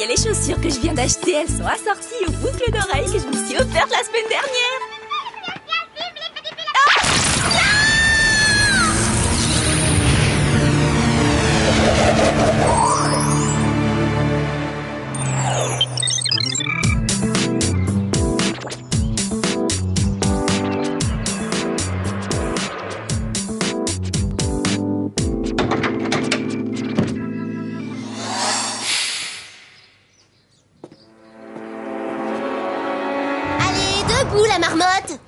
voyez les chaussures que je viens d'acheter, elles sont assorties aux boucles d'oreilles que je me suis offertes la semaine dernière. Debout, la marmotte.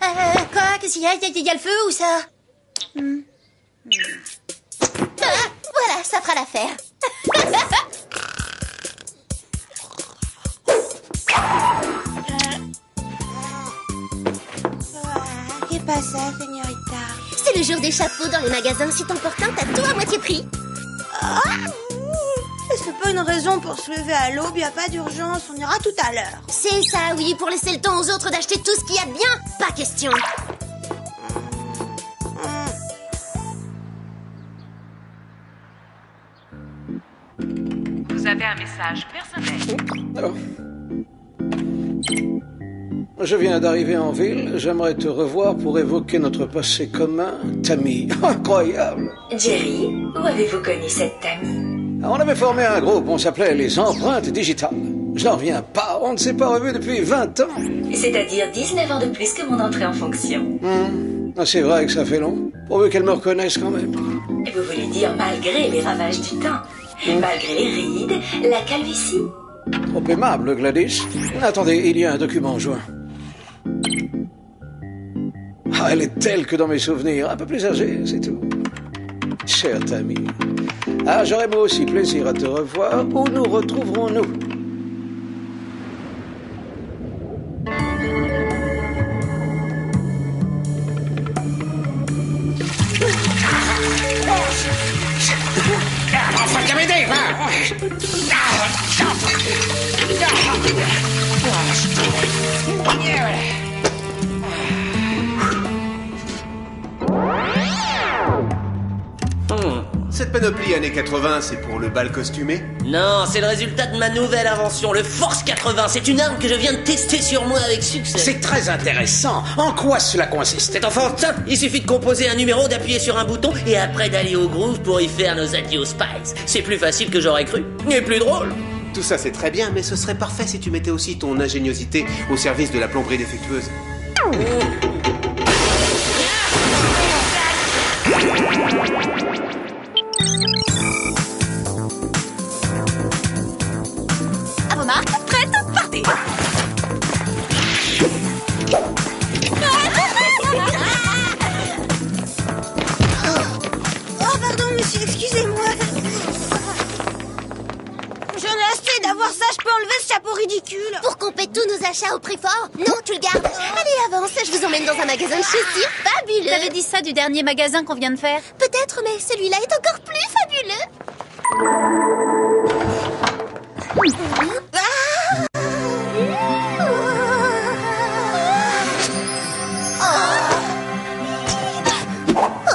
Quoi? Qu'est-ce qu'il y a? Il y a le feu ou ça? Voilà, ça fera l'affaire. Qu'est-ce pasa, señorita? C'est le jour des chapeaux dans les magasins. Si t'en portes un, t'as tout à moitié prix. C'est pas une raison pour se lever à l'aube, y a pas d'urgence, on ira tout à l'heure. C'est ça, oui, pour laisser le temps aux autres d'acheter tout ce qu'il y a de bien. Pas question. Vous avez un message personnel. Alors, je viens d'arriver en ville. J'aimerais te revoir pour évoquer notre passé commun, Tammy. Incroyable. Jerry, où avez-vous connu cette Tammy? On avait formé un groupe, on s'appelait les Empreintes Digitales. Je n'en reviens pas, on ne s'est pas revus depuis 20 ans. C'est-à-dire 19 ans de plus que mon entrée en fonction. C'est vrai que ça fait long. Pourvu qu'elle me reconnaisse quand même. Et vous voulez dire malgré les ravages du temps, malgré les rides, la calvitie. Trop aimable, Gladys. Attendez, il y a un document joint. Ah, elle est telle que dans mes souvenirs, un peu plus âgée, c'est tout. Chère Tammy. Ah, j'aurais moi aussi plaisir à te revoir. Où nous retrouverons-nous? Cette panoplie années 80, c'est pour le bal costumé? Non, c'est le résultat de ma nouvelle invention, le Force 80. C'est une arme que je viens de tester sur moi avec succès. C'est très intéressant. En quoi cela consiste? C'est enfantin. Il suffit de composer un numéro, d'appuyer sur un bouton et après d'aller au groove pour y faire nos adieux aux Spice. C'est plus facile que j'aurais cru. Et plus drôle. Tout ça c'est très bien, mais ce serait parfait si tu mettais aussi ton ingéniosité au service de la plomberie défectueuse. À vos marques, prête, partez. Oh, pardon, monsieur, excusez-moi. J'en ai assez d'avoir ça, je peux enlever ce chapeau ridicule. Pour qu'on paie tous nos achats au prix fort? Non, tu le gardes. Allez, avance, je vous emmène dans un magasin de chaussures fabuleux. T'avais dit ça du dernier magasin qu'on vient de faire? Peut-être, mais celui-là est encore plus fabuleux.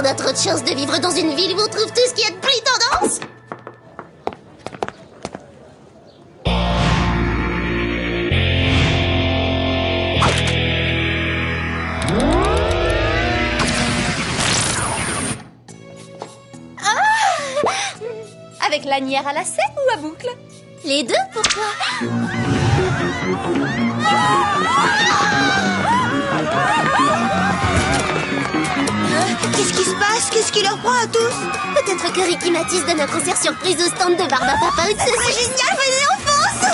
On a trop de chance de vivre dans une ville où on trouve tout ce qui est de plus tendance. Avec lanière à lacets ou à boucle? Les deux, pourquoi? Qu'est-ce qui se passe? Qu'est-ce qui leur prend à tous? Peut-être que Ricky Matisse donne un concert surprise au stand de Barba Papa ou de C'est génial, venez, on fonce!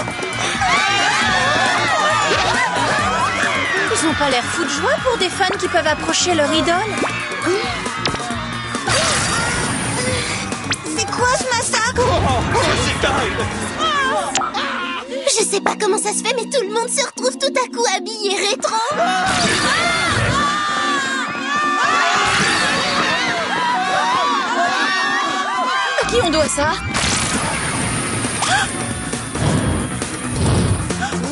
Ils ont pas l'air fous de joie pour des fans qui peuvent approcher leur idole. C'est quoi ce massacre? Je sais pas comment ça se fait, mais tout le monde se retrouve tout à coup habillé rétro. À qui on doit ça?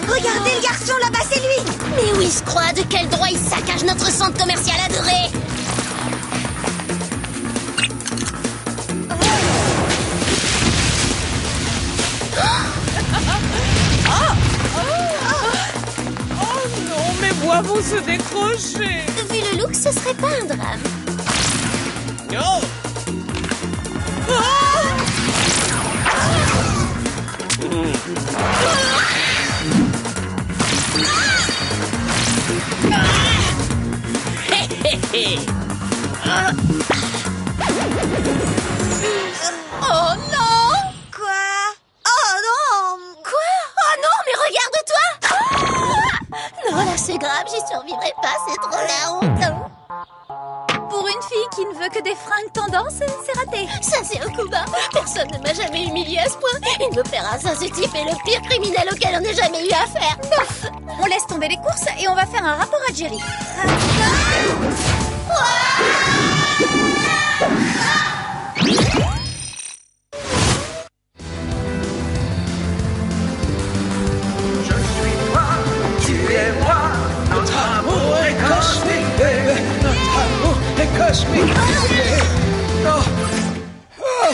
Regardez le garçon là-bas, c'est lui! Mais où il se croit? De quel droit il saccage notre centre commercial adoré? doigts vont se décrocher. Vu le look, ce serait pas un drame. Non. Oh non! Quoi? Oh non! Quoi? Oh non, mais regarde-toi! Non, là c'est grave, j'y survivrai pas, c'est trop la honte. Pour une fille qui ne veut que des fringues tendance, c'est raté. Ça c'est un coup bas. Personne ne m'a jamais humilié à ce point. Il me paiera ça, ce type est le pire criminel auquel on ait jamais eu affaire. On laisse tomber les courses et on va faire un rapport à Jerry. Notre amour est cosmique, baby. Notre amour est cosmique. Oh. Oh.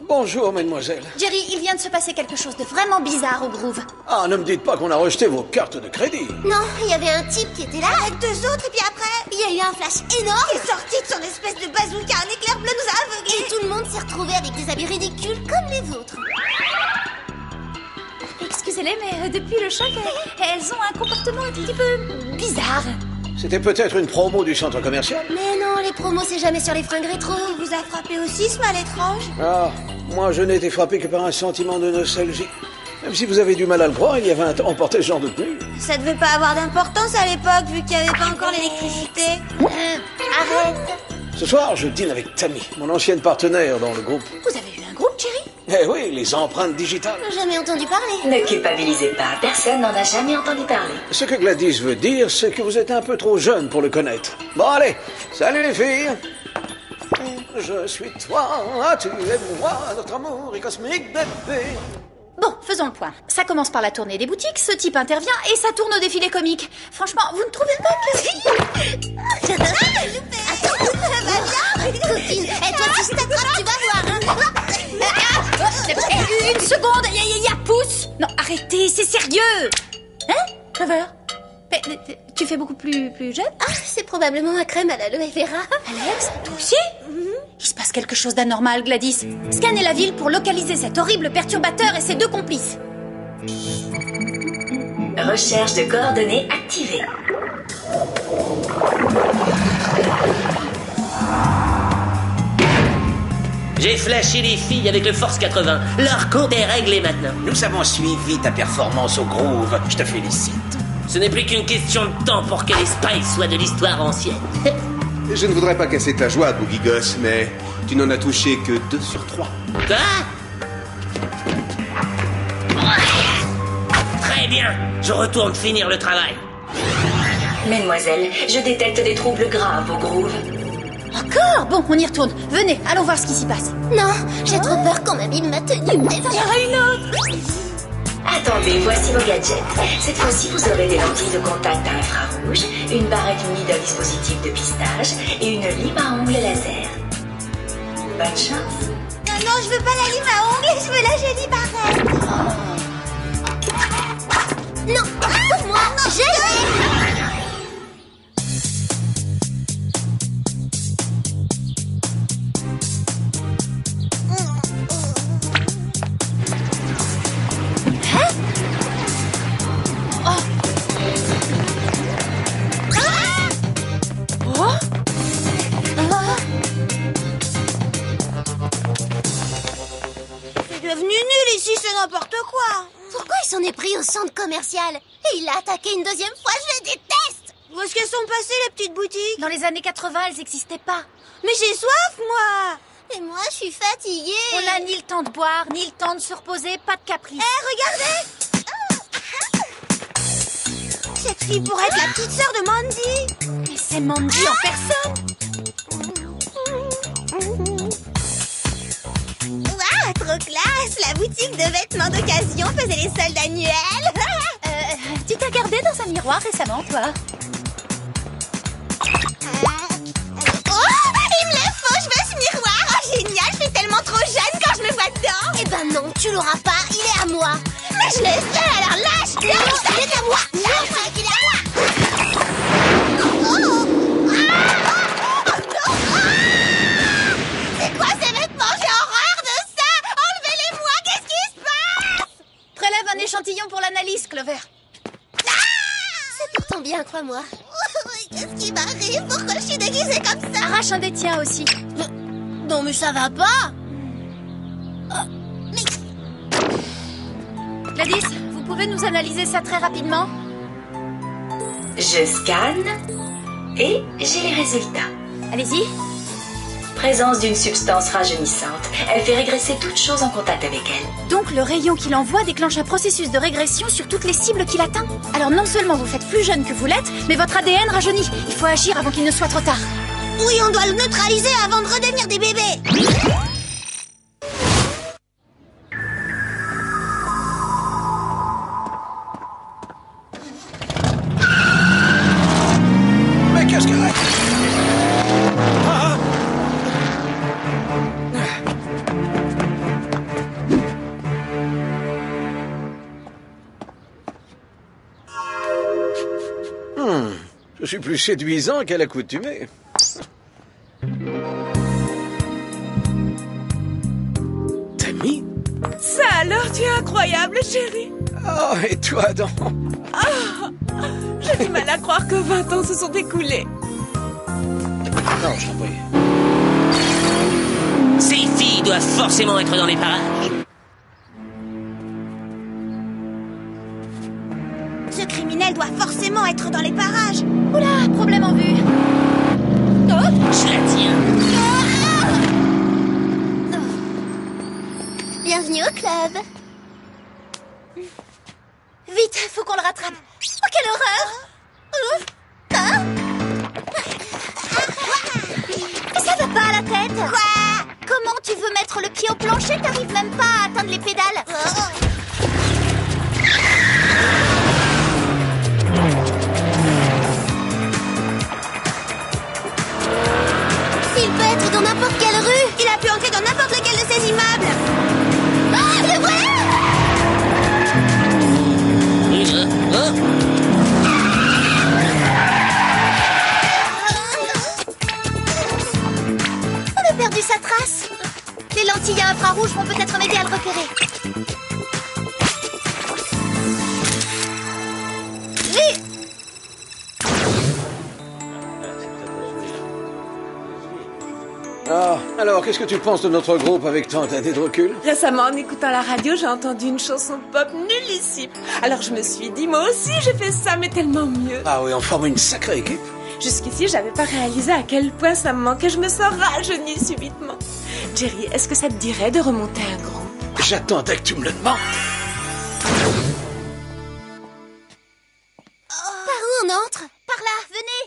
Bonjour, mademoiselle. Jerry, il vient de se passer quelque chose de vraiment bizarre au Groove. Ah, ne me dites pas qu'on a rejeté vos cartes de crédit. Non, il y avait un type qui était là. Avec 2 autres, et puis après, Il y a eu un flash énorme. il est sorti de son espèce de bazooka, un éclair bleu nous a aveuglés. Et tout le monde s'est retrouvé avec des habits ridicules comme les vôtres. Excusez-les, mais depuis le choc, elles ont un comportement un petit peu bizarre. C'était peut-être une promo du centre commercial. Mais non, les promos, c'est jamais sur les fringues rétro. Il vous a frappé aussi, ce mal étrange? Ah, moi je n'ai été frappé que par un sentiment de nostalgie. Même si vous avez du mal à le croire, il y a 20 ans, on portait ce genre de tenue. Ça devait pas avoir d'importance à l'époque, vu qu'il n'y avait pas encore l'électricité. Arrête. Ce soir, je dîne avec Tammy, mon ancienne partenaire dans le groupe. Vous avez eu un groupe, Jerry? Eh oui, les empreintes digitales. Jamais entendu parler. Ne culpabilisez pas, personne n'en a jamais entendu parler. Ce que Gladys veut dire, c'est que vous êtes un peu trop jeune pour le connaître. Bon, allez, salut les filles. Je suis toi, tu es moi, notre amour est cosmique, bébé. Bon, faisons le point. Ça commence par la tournée des boutiques, ce type intervient et ça tourne au défilé comique. Franchement, vous ne trouvez pas que... Attends, ça va bien, copine. Et toi, si je t'attrape, tu vas voir. Une seconde, il y a pouce. Non, arrêtez, c'est sérieux. Hein, Clover? Mais, tu fais beaucoup plus jeune? Ah, c'est probablement ma crème à l'aloe vera. Alex, toi aussi? Il se passe quelque chose d'anormal, Gladys. Scannez la ville pour localiser cet horrible perturbateur et ses 2 complices. Recherche de coordonnées activée. J'ai flashé les filles avec le Force 80. Leur compte est réglé maintenant. Nous avons suivi ta performance au Groove. Je te félicite. Ce n'est plus qu'une question de temps pour que les Spice soient de l'histoire ancienne. Je ne voudrais pas casser ta joie, Boogie Goss, mais tu n'en as touché que 2 sur 3. Quoi? Très bien, je retourne finir le travail. Mesdemoiselles, je détecte des troubles graves au Groove. Encore? Bon, on y retourne. Venez, allons voir ce qui s'y passe. Non, j'ai trop peur qu'on m'abîme ma tenue. Il y aura une autre. Attendez, voici vos gadgets. Cette fois-ci, vous aurez des lentilles de contact à infrarouge, une barrette munie d'un dispositif de pistage et une lime à ongles laser. Bonne chance. Non, non, je veux pas la lime à ongles, je veux la jolie barrette. Non, pour moi, j'ai... N'importe quoi. Pourquoi il s'en est pris au centre commercial? Et il l'a attaqué une 2e fois, je le déteste. Où est-ce qu'elles sont passées, les petites boutiques? Dans les années 80, elles n'existaient pas. Mais j'ai soif, moi. Et moi, je suis fatiguée. On n'a ni le temps de boire, ni le temps de se reposer, pas de caprice. Regardez. Cette fille pourrait être la petite sœur de Mandy. Mais c'est Mandy en personne. Waouh, trop classe. La boutique de vêtements d'occasion faisait les soldes annuels. Tu t'as regardé dans un miroir récemment, toi? Oh, il me le faut, je veux ce miroir. Oh, génial, je suis tellement trop jeune quand je me vois dedans. Eh ben non, tu l'auras pas, il est à moi. Mais je le sais, alors lâche. Non, il est à moi. Non, il est à moi. échantillon pour l'analyse, Clover. C'est pourtant bien, crois-moi. Qu'est-ce qui m'arrive? Pourquoi je suis déguisée comme ça? Arrache un des tiens aussi. Non, mais ça va pas. Gladys, vous pouvez nous analyser ça très rapidement? Je scanne et j'ai les résultats. Allez-y. Présence d'une substance rajeunissante. Elle fait régresser toute chose en contact avec elle. Donc le rayon qu'il envoie déclenche un processus de régression sur toutes les cibles qu'il atteint. Alors non seulement vous faites plus jeune que vous l'êtes, mais votre ADN rajeunit. Il faut agir avant qu'il ne soit trop tard. Oui, on doit le neutraliser avant de redevenir des bébés. Mais qu'est-ce que... Ah! Je suis plus séduisant qu'à l'accoutumée. Tammy? Ça alors, tu es incroyable, chérie. Oh, et toi donc? J'ai du mal à croire que 20 ans se sont écoulés. Non, je t'en prie. Ces filles doivent forcément être dans les parages. Ce criminel doit forcément être dans les parages. Oula, problème en vue. Je la tiens. Bienvenue au club. Vite, faut qu'on le rattrape. Oh, quelle horreur! Ça va pas à la tête? Quoi? Comment tu veux mettre le pied au plancher? T'arrives même pas à atteindre les pédales. Il peut être dans n'importe quelle rue. Il a pu entrer dans n'importe lequel de ces immeubles. Ah, le vrai! On a perdu sa trace. Les lentilles à infrarouge vont peut-être m'aider à le repérer. Vite! Ah, alors, qu'est-ce que tu penses de notre groupe avec tant d'années de recul? Récemment, en écoutant la radio, j'ai entendu une chanson pop nullissime. Alors je me suis dit, moi aussi, j'ai fait ça, mais tellement mieux. Ah oui, on forme une sacrée équipe. Jusqu'ici, j'avais pas réalisé à quel point ça me manquait. Je me sens rajeunie subitement. Jerry, est-ce que ça te dirait de remonter un groupe? J'attendais que tu me le demandes. Par où on entre? Par là, venez!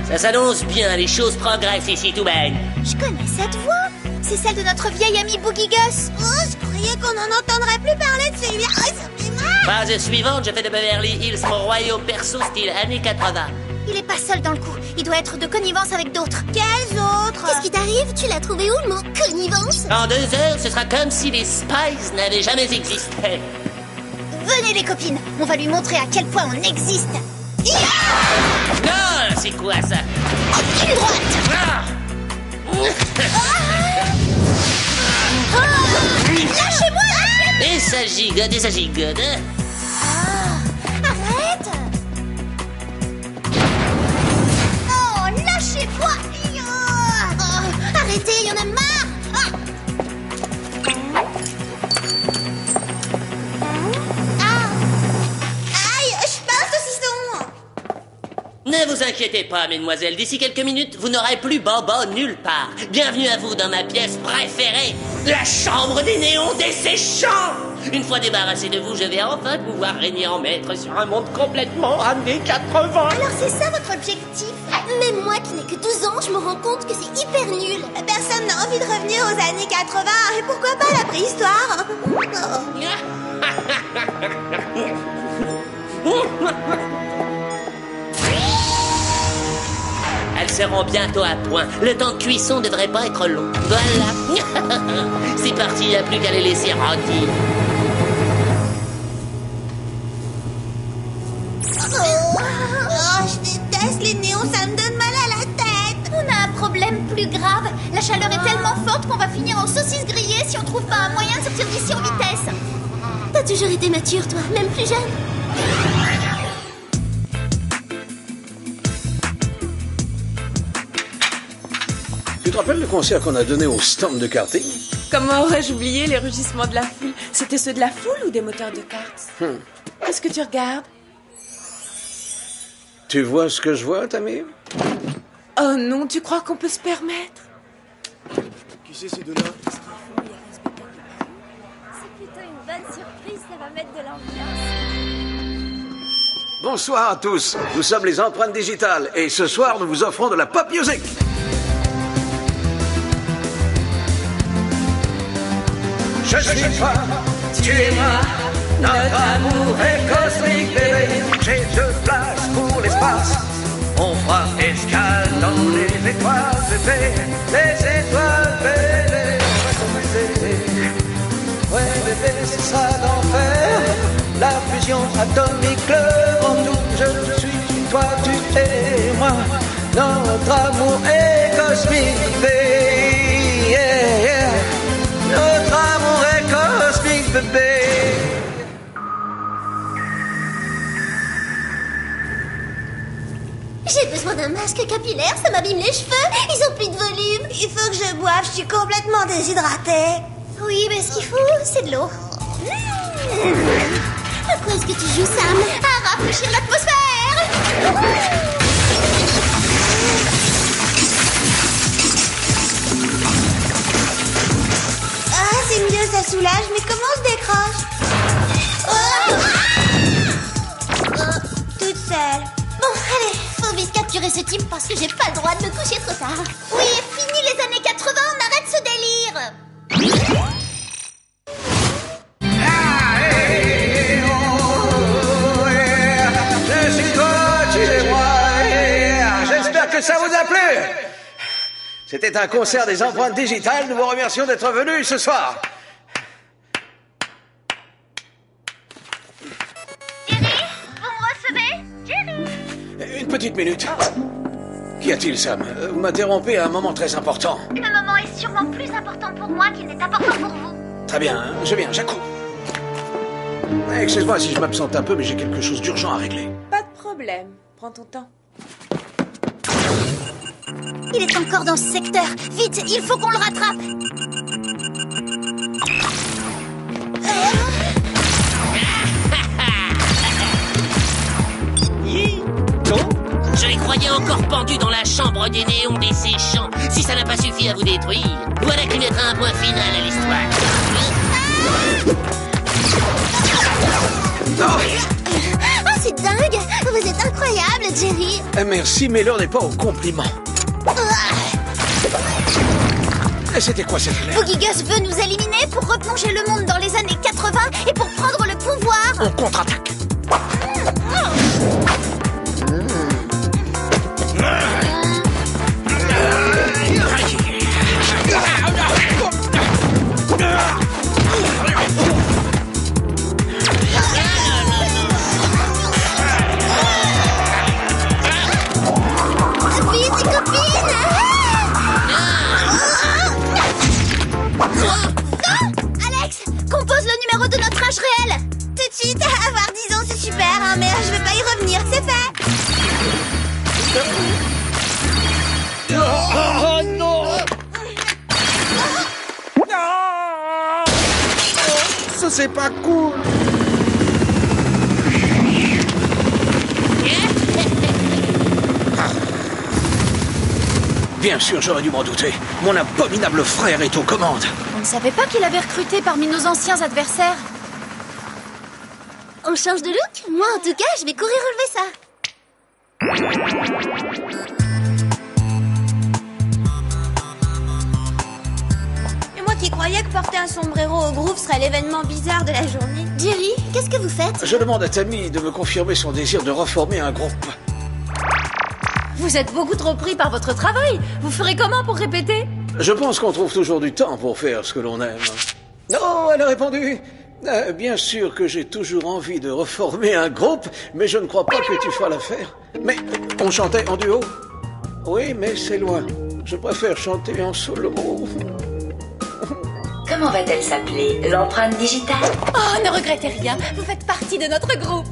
Ça s'annonce bien, les choses progressent ici tout belle. Je connais cette voix. C'est celle de notre vieille amie Boogie Gus. Oh, je croyais qu'on n'en entendrait plus parler de celui-là. Oh, ça fait mal. Phase suivante, je fais de Beverly Hills mon royaume perso style années 80. Il est pas seul dans le coup. Il doit être de connivence avec d'autres. Quels autres? Qu'est-ce qui t'arrive? Tu l'as trouvé où, le mot connivence? En 2 heures, ce sera comme si les Spies n'avaient jamais existé. Venez les copines, on va lui montrer à quel point on existe. Non, c'est quoi ça? Aucune droite. Ah! Lâchez-moi! Et ça gigote, et ça gigote, hein? Arrête! Oh, lâchez-moi! Oh, arrêtez, il y en a marre! Aïe, je pince saucisson. Ne vous inquiétez pas, mesdemoiselles. D'ici quelques minutes, vous n'aurez plus Bobo nulle part. Bienvenue à vous dans ma pièce préférée, la chambre des néons desséchants. Une fois débarrassé de vous, je vais enfin pouvoir régner en maître sur un monde complètement années 80. Alors c'est ça votre objectif? Même moi qui n'ai que 12 ans, je me rends compte que c'est hyper nul. Personne n'a envie de revenir aux années 80. Et pourquoi pas la préhistoire? Elles seront bientôt à point. Le temps de cuisson devrait pas être long. Voilà. C'est parti, il n'y a plus qu'à les laisser rôtir. Oh, je déteste les néons, ça me donne mal à qu'on va finir en saucisse grillée si on trouve pas un moyen de sortir d'ici en vitesse. T'as toujours été mature, toi, même plus jeune. Tu te rappelles le concert qu'on a donné au stand de karting? Comment aurais-je oublié les rugissements de la foule? C'était ceux de la foule ou des moteurs de karts? Qu'est-ce que tu regardes? Tu vois ce que je vois, Tamir? Oh non, tu crois qu'on peut se permettre? Qui c'est ces deux-là? C'est plutôt une bonne surprise, ça va mettre de l'ambiance. Bonsoir à tous, nous sommes les Empreintes Digitales et ce soir nous vous offrons de la pop music. Je suis toi, tu es moi, notre amour est cosmique, bébé. J'ai 2 places pour l'espace, on fera escale dans les étoiles, bébé. Les étoiles, bébé. Ouais, bébé, c'est ça l'enfer. La fusion atomique, le grand tour. Je suis toi, tu es moi. Notre amour est cosmique, bébé. Yeah, yeah. Notre amour est cosmique, bébé. J'ai besoin d'un masque capillaire, ça m'abîme les cheveux. Ils ont plus de volume. Il faut que je boive, je suis complètement déshydratée. Oui, mais ce qu'il faut, c'est de l'eau. À quoi est-ce que tu joues, Sam? À rafraîchir l'atmosphère. Ah, c'est mieux, ça soulage, mais comment on se décroche? Toute seule. Bon, allez, faut vite capturer ce type parce que j'ai pas le droit de me coucher trop tard. Oui, fini les années 80, on arrête ce délire. Je suis toi, tu es moi. J'espère que ça vous a plu. C'était un concert des Empreintes Digitales. Nous vous remercions d'être venus ce soir. Jerry, vous me recevez? Jerry? Une petite minute. Qu'y a-t-il, Sam? Vous m'interrompez à un moment très important. Le moment est sûrement plus important pour moi qu'il n'est important pour vous. Très bien, hein, je viens, j'accours. Excuse-moi si je m'absente un peu, mais j'ai quelque chose d'urgent à régler. Pas de problème. Prends ton temps. Il est encore dans ce secteur. Vite, il faut qu'on le rattrape. Je les croyais encore pendus dans la chambre des néons desséchants. Si ça n'a pas suffi à vous détruire, voilà qui mettra un point final à l'histoire. Oh, c'est dingue. Vous êtes incroyable, Jerry. Merci, mais l'heure n'est pas au compliment. Et c'était quoi cette lettre? Boogie Gus veut nous éliminer pour replonger le monde dans les années 80 et pour prendre le pouvoir. On contre-attaque. Vite, copine. Alex, compose le numéro de notre âge réel. Tout de suite, avoir 10 ans, c'est super, hein, mais je vais pas y revenir, c'est fait. Oh non! Ça c'est pas cool! Bien sûr, j'aurais dû m'en douter. Mon abominable frère est aux commandes. On ne savait pas qu'il avait recruté parmi nos anciens adversaires. On change de look? Moi, en tout cas, je vais courir relever ça. Et moi qui croyais que porter un sombrero au groove serait l'événement bizarre de la journée. Jerry, qu'est-ce que vous faites? Je demande à Tammy de me confirmer son désir de reformer un groupe. Vous êtes beaucoup trop pris par votre travail. Vous ferez comment pour répéter? Je pense qu'on trouve toujours du temps pour faire ce que l'on aime. Non, elle a répondu. Bien sûr que j'ai toujours envie de reformer un groupe, mais je ne crois pas que tu feras l'affaire. Mais on chantait en duo? Oui, mais c'est loin. Je préfère chanter en solo. Comment va-t-elle s'appeler? L'empreinte digitale? Oh, ne regrettez rien, vous faites partie de notre groupe.